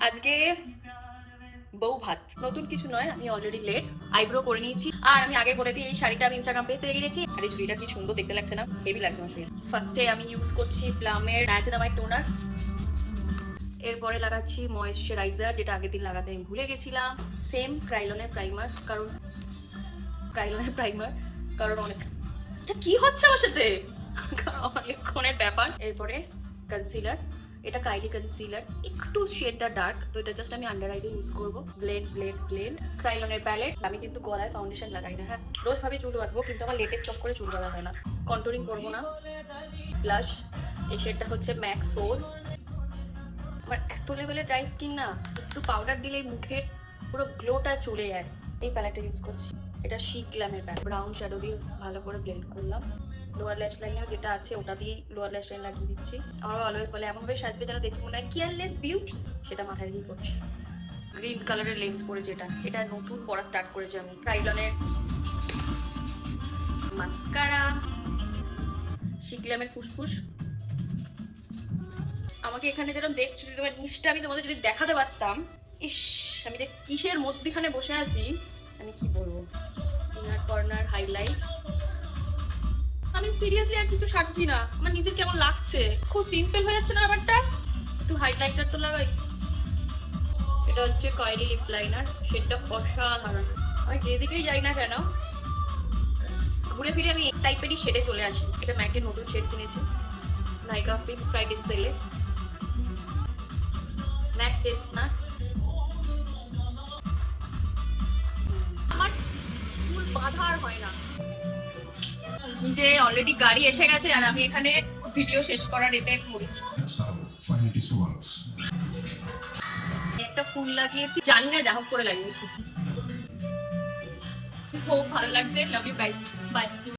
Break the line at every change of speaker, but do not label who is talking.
আজকে বউ ভাত, নতুন কিছু নয়, আমি অলরেডি লেট। আইব্রো করে নিয়েছি, আর আমি আগে বলে দিই এই শাড়িটা আমি ইনস্টাগ্রাম পেজ থেকে কিনেছি। আর এই চুড়িটা কি সুন্দর দেখতে লাগছে না? হেভি লাগছে আমার চুড়ি। ফার্স্টে আমি ইউজ করছি প্লামের নাইসিনামাইড টোনার, এরপরে লাগাচ্ছি ময়েশ্চারাইজার, যেটা আগের দিন লাগাতে আমি ভুলে গেছিলাম। সেম ক্রাইলনের প্রাইমার, কারণ অনেক কি হচ্ছে আমার সাথে অনেকক্ষণের ব্যাপার। এরপরে কনসিলার, এটা কাইলি কনসিলার, একটু শেডটা ডার্ক, তো এটা জাস্ট আমি আন্ডার আইতে ইউজ করবো। ব্লেন্ড ক্রাইলনের প্যালেট। আমি কিন্তু গলায় ফাউন্ডেশন লাগাই না, হ্যাঁ রোজ ভাবে চুল বাঁধবো, কিন্তু আমার লেটের টপ করে চুল বাঁধা হয় না। কন্টুরিং করবো না। ব্লাশ, এই শেডটা হচ্ছে ম্যাক সোল। আমার এত লেভেলের ড্রাই স্কিন না, একটু পাউডার দিলেই মুখের পুরো গ্লোটা চলে যায়। এই প্যালেটটা ইউজ করছি, এটা শিক গ্ল্যামের প্যালেট। ব্রাউন শ্যাডো দিয়ে ভালো করে ব্লেন্ড করলাম। লোয়ার ল্যাশ লাইনে যেটা আছে ওটা দিয়ে লোয়ার ল্যাশ লাইন লাগিয়ে দিচ্ছি। আমার অলওয়েজ বলে এমন ভাবে সাজবে যেন দেখে মনে হয় কেয়ারলেস বিউটি, সেটা মাথায় দিয়ে করছি। গ্রিন কালারের লেন্স পরেছি, এটা নতুন পড়া স্টার্ট করেছি আমি। ক্রাইলনের মাস্কারা, শিক গ্ল্যামের ফুসফুস। আমাকে এখানে যেরকম দেখছো, যদি তোমার নিচটা আমি তোমাদের যদি দেখাতে পারতাম, ইস আমি যে কিসের মধ্যখানে বসে আছি, আমি কি বলবো। Inner corner highlight. আমি সিরিয়াসলি আর কিছু সাজছি না, আমার নিজের কেমন লাগছে, খুব সিম্পল হয়ে যাচ্ছে না ব্যাপারটা। একটু হাইলাইটার তো লাগাই। এটা হচ্ছে কয়েলি লিপ লাইনার, সেটা অসাধারণ। আমি যেদিকেই যাই না কেন ঘুরে ফিরে আমি এক টাইপেরই শেডে চলে আসি। এটা ম্যাকের নতুন শেড কিনেছি নাইকা পিঙ্ক ফ্রাইডে সেলে, ম্যাক চেস্টনাট। আমার চুল বাঁধা আর হয় না। যে অলরেডি গাড়ি এসে গেছে আর আমি এখানে ভিডিও শেষ করার এতে পড়েছি। একটা ফুল লাগিয়েছি, জানি না যা হোক করে লাগিয়েছি। খুব ভালো লাগছে। Love you guys, by.